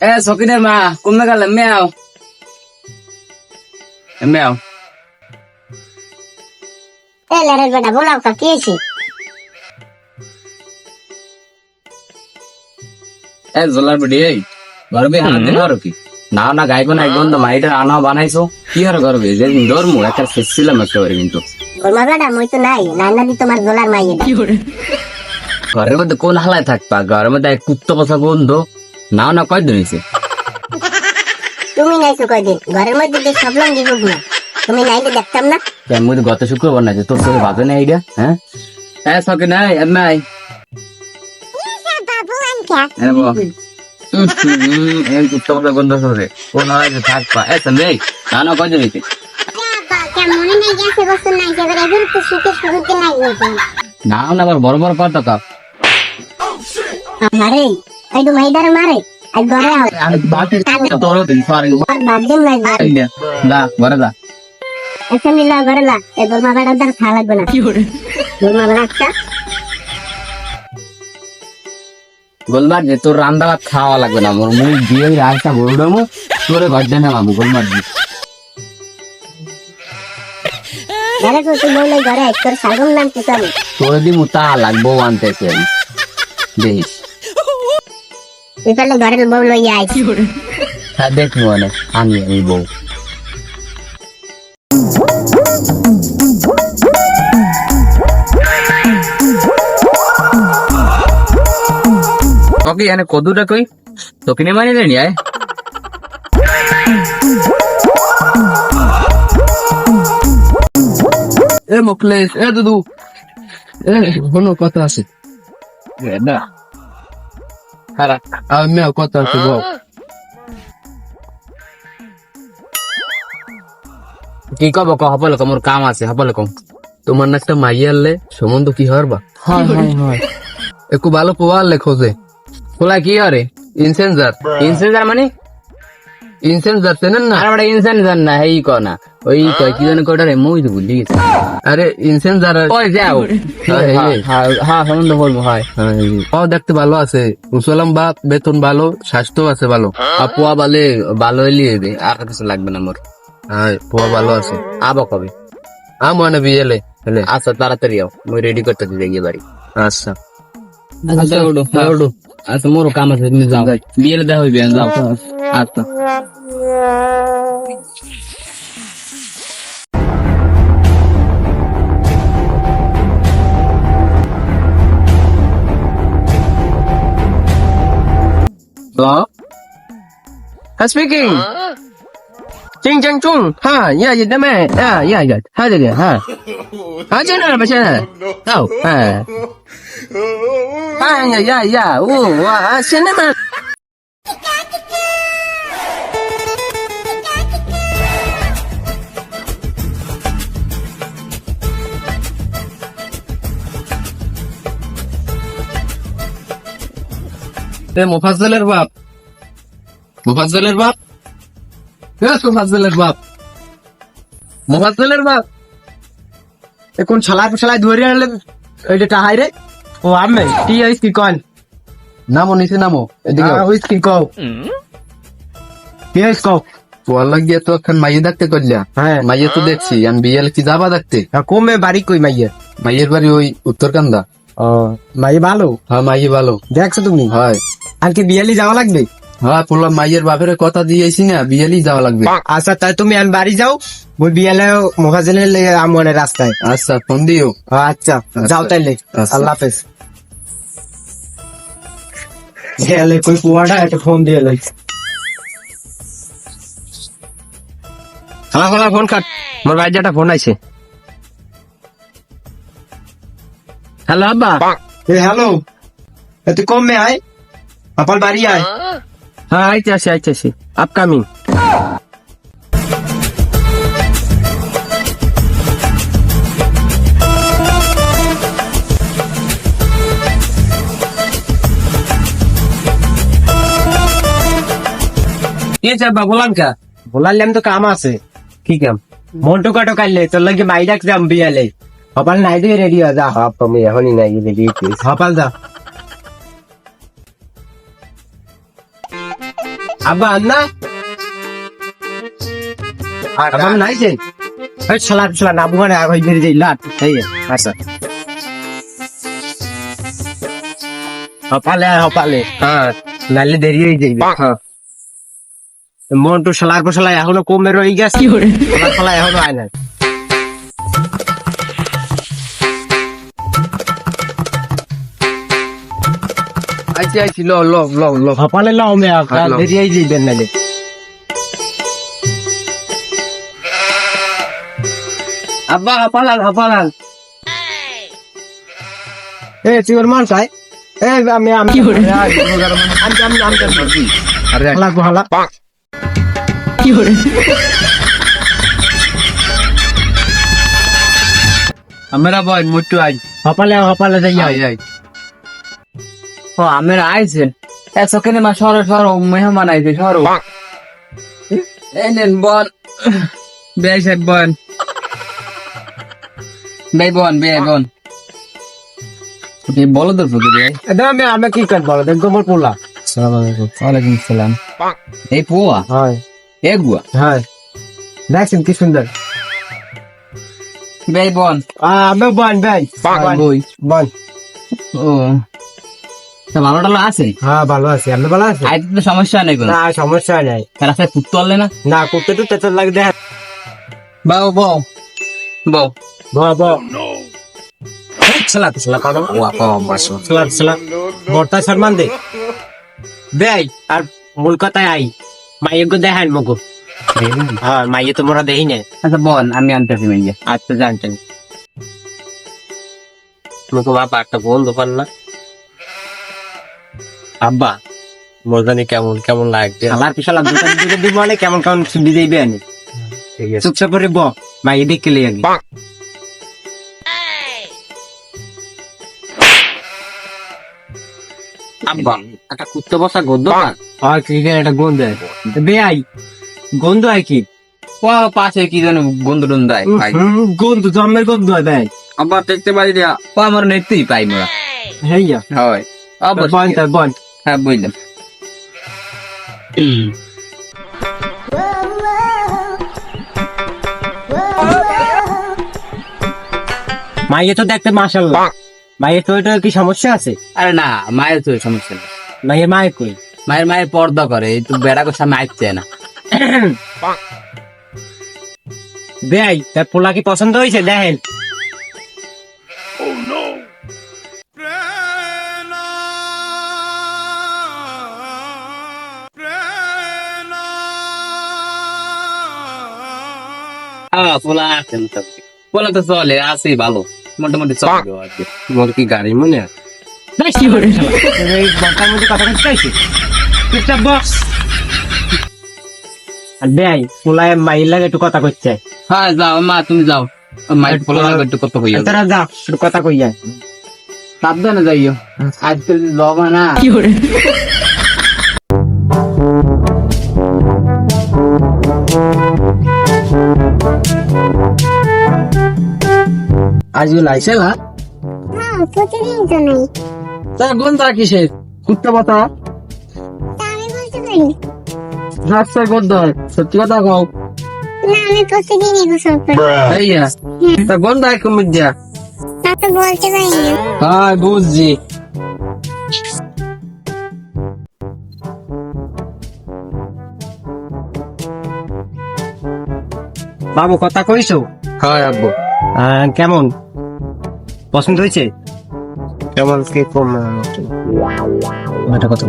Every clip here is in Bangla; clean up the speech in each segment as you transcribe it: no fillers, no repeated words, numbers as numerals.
এ সকিনের মা কমে গেল মেয়াও মেয়াও এ লারের বেটা বলাও কা কি হয়েছে? এ জলার বেটি এই গরবে হাত দিন আর কি না না গাইব না একদম তো মাইটা আনা বানাইছো কি আর করবে যে ধর্ম একটা শেষছিলাম একেবারে কিন্তু গোলমা বেটা মই তো নাই নানা দি তোমার গোলার মাইয়ে ঘরের মধ্যে কোন হালায় থাকবা ঘরের মধ্যে এক কুত্তো বসা বন্ধু নাও না কয় দিন হয়েছে তুমি নাইছো কয়দিন ঘরের মধ্যে যে সব লঙ্গি হোক না তুমি নাইলে দেখতাম না। কেন মধ্যে গত শুক্রবার না তোর সাথে বাজে না এইটা হ্যাঁ হ্যাঁ সকে নাই এমআই এই কুত্তো বসা বন্ধু করে কোন হালায় থাকবা এ সন্দে না না কয় দিন হয়েছে নাও না আবার বড় বড় কথা কাপ মারে এই তো মাইদার মারে আই ঘরে আও আমি বাকি তোর দিন সরি আর বাদদিন নাই দা ঘরে দা এসে মিলা ঘরে লা এ গোলমা বেটা তার খা লাগবে না গোলমা বেটা একটা গোলমার যে তোর রান্না ভাত খাওয়া লাগবে না মোর মুখ দিয়ে রাস্তা বড়ডামো তোরে ঘর দেনা মামু গোলমার দি ঘরে তো তুই বলে ঘরে তোর সাগম নাম কি জানি তোরে দি মুতা লাগবো আনতেছে দেখিস এখানে ঘরের বউ লইয়া আইছি হ্যাঁ দেখবো অনেক আমি বউ ওকে এনে কদুটা কই তোকে মানে জানি আয় এ মুখলেশ এ দুদু এ কোনো কথা আছে না খারাপ আমি কথা আছে বল কি কব হবল মোর কাম আছে হবল কম তোমার না একটা মাইয়ালে সম্বন্ধ কি হরবা হয় হয় হয় একটু ভালো পোয়ালে খোঁজে খোলা কি আরে ইনসেন্সার ইনসেন্সার মানে ইনসেন্সার চেনেন না আর বড় ইনসেন্সার না এই ক না ওই কয় কি জানি কটারে মই তো ভুলি গেছি আরে ইনসেন্সার ওই যাও হ্যাঁ সম্বন্ধ বলবো হয় ও দেখতে ভালো আছে মুসলাম বাপ বেতন ভালো স্বাস্থ্য আছে ভালো আর পোয়া বালে ভালো হইলি হবে আর কিছু লাগবে না মোর হ্যাঁ পোয়া ভালো আছে আবো কবে মানে বিয়েলে হেলে আচ্ছা তাড়াতাড়ি আও মই রেডি করতে দিতে গিয়ে বাড়ি আচ্ছা আচ্ছা ওঠো ওঠো আচ্ছা মোরও কাম আছে তুমি যাও বিয়েলে দেখা হইবে যাও আচ্ছা Hello? Speaking. Ching ching chung. Ha, ya ya da mai. Ya ya. Ha da da. Ha. Ha chen na ba chen na. Tao. Ha. Ha ya. Wa chen na ma. মুফাজ্জলের বাপ মুফাজ্জলের বাপ মুফাজ্জলের বাপ এখন ছালাই ধরে আনলে ওইটা টাহাই রে ও আমি টি আইস কি কন নামো নিচে নামো এদিকে ওইস কি কও কি আইস কও তোর লাগিয়ে তো এখন মাইয়ে দেখতে করলা হ্যাঁ মাইয়ে তো দেখছি আমি বিয়েলে কি যাবা দেখতে কমে বাড়ি কই মাইয়া মাইয়ের বাড়ি ওই উত্তরকান্দা ও মাই ভালো হ্যাঁ মাইয়ে ভালো দেখছো তুমি হয় আর কি বিয়ালি যাওয়া লাগবে হ্যাঁ পোলা মাইয়ের বাপের কথা দিয়েছি না বিয়েলি যাওয়া লাগবে আচ্ছা তাই তুমি আমি বাড়ি যাও ওই বিয়ালে মোহাজেলের লেগে আমনে রাস্তায় আচ্ছা ফোন দিও আচ্ছা যাও তাইলে আচ্ছা। আল্লাহ হাফেজ গেলে কই কুয়াটা একটা ফোন দিয়ে লই হ্যাঁ ফোন কাট মোর ভাই যেটা ফোন আইছে হ্যালো আব্বা ए हेलो तू कम में आए अपन बारी आए हाँ आइते आप कमिंग ये चाबा बोलान क्या बोलान तो काम আছে কি কাম মন্টু কাটো কাইলে তোর লাগে মাইডাক যাম বিয়ালে সপাল নাই দিয়ে রেডি হয়ে যা হাপ আমি এখনই নাই রেডি সপাল যা আব্বা আন্না আব্বা নাইছে এই শালা না বুহানে আগে বেরিয়ে যাই লাট এই আচ্ছা হপালে হ্যাঁ নাইলে দেরি হয়ে যাইবে হ্যাঁ মন্টু শালার পশলা এখনো কমে রয়ে গেছে শালা এখনো আয় না আইছি ল হপালে লাও মে দেরি হয়ে যাইবেন নাইলে আব্বা হাপালাল এ তুই ওর মান চাই এ আমি কি করে আরে হালা কি করে আমরা বল মুট্টু আই হপালে যাই আই ও আমরা আইছেন এসো কেন মা সরো মেহমান আইছে সরো এই নেন বল বেশ বল বেবন বলো তো ফুকে ভাই আমি কি কাট বলো দেখো মোর পোলা ওয়ালাইকুম সালাম এই পোয়া হয় এ গুয়া হয় দেখছেন কি সুন্দর বেবন আমি বন ভাই বই বন ও তা ভালো টালো আছে হ্যাঁ ভালো আছি আপনি ভালো আছেন আইতে তো সমস্যা নেই কোনো না সমস্যা নাই রাস্তায় কুত্তে পারলে না না করতে তো তেতর লাগে দেখ বাও বাবা চলা পাগল চলা বর্তা সম্মান দে দেই আর মূল কথায় আই মাইয়ে দেখান মগো হ্যাঁ মাইয়ে তো মোরা দেই না আচ্ছা বল আমি আনতেছি মাইয়া আচ্ছা জানতেন তোমাকে বাবা একটা বল দোকান না আব্বা মোরদানি কেমন লাগছে আলার পিছলা দুটো দিব মানে কেমন ছুটি দিবে আনি চুপচাপ করে ব মাইয়ে দেখে লিয়ে আনি আব্বা একটা কুত্তে বসা গদ্দ আর কি একটা গন্ধ বেআই গন্ধ হয় কি পাশে কি যেন গন্ধ টন্ধ দেয় ভাই গন্ধ জন্মের গন্ধ হয় ভাই আবার দেখতে পারি না আমার নেতেই পাই মোরা হ্যাঁ হয় বন তাই বন হ্যাঁ বুঝলাম মাইয়ে তো দেখতে মাশাআল্লাহ মাইয়ে তো এটা কি সমস্যা আছে আরে না মায়ের তো সমস্যা নেই মায়ের কই মায়ের পর্দা করে এই তো বেড়াকে সামনে আসছে না বেআই তার পোলা কি পছন্দ হয়েছে দেখেন পোলা আছে মোটামুটি পোলা তো চলে আছে ভালো মোটামুটি চলে আর কি তোমার কি গাড়ি মনে আছে এই বর্তার মধ্যে কথা বলতে চাইছি চুপচাপ বস আর বেআই পোলায় মাইয়ের লাগে একটু কথা করছে হ্যাঁ যাও মা তুমি যাও মায়ের পোলা লাগবে একটু কত হইয়া তারা যা একটু কথা কই যায় সাবধানে যাইও আজকাল লবা না আজগুলো আইছে না হ্যাঁ প্রতিদিন তো নাই তা গন্ধা কিসে কুত্তা পাতা তা আমি বলতে পারি রাস্তায় গন্ধ হয় সত্যি কথা কও না আমি প্রতিদিনই গোসল করি এই তা গন্ধ হয় কমিয়ে দিয়া তা তো বলতে পারি না হ্যাঁ বুঝছি বাবু কথা কইছো হ্যাঁ আব্বু কেমন পছন্দ হয়েছে কেমন কি কম একটা কথা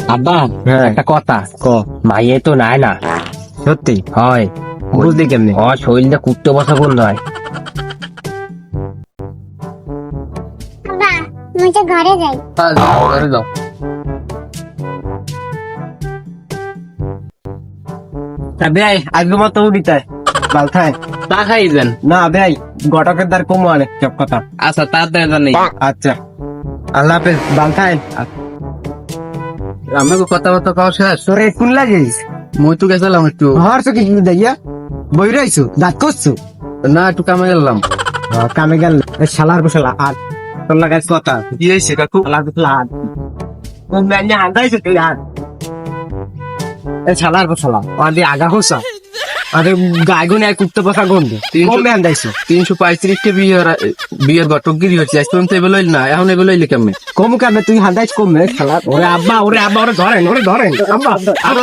আব্বা হ্যাঁ একটা কথা ক মাইয়ে তো নাই না সত্যি হয় বুঝলি কেমনি শরীরটা কুত্তে বসা কোন নয় বাবা মুঝে ঘরে যাই হ্যাঁ যাও ঘরে যাও তা বেআই আজকে মতো উড়িতে ভাল খায় তা খাই দেন না বেআই গটকের দ্বার কমো অনেক সব কথা আচ্ছা তাড়াতাড়ি জানি আচ্ছা আল্লাহ হাফেজ ভাল খায় আমাকে কথাবার্তা কওয়া শেষ তোর কোন লাগিস মই তো গেছিলাম একটু হরছো কি দাইয়া বই রইছো দাঁত করছো না একটু কামে গেলাম কামে গেল শালার বসলা আর তোর লাগাইছ কথা কি হয়েছে কাকু শালার বসলা আর ও মেনে হাঁদাইছো তুই আর এ ছালার ছালা আদি আগা হোসা আরে গায়গুন এক কুত্তে পাখা গন্ধ কম বেন দাইছো 335 কে বিয়ের গটকগিরি হচ্ছে আজ পর্যন্ত এবেল না এখন এবেল হইলে কেমনে কম কামে তুই হান্দাইছ কম রে ছালা ওরে আব্বা ওরে ধরেন আব্বা আর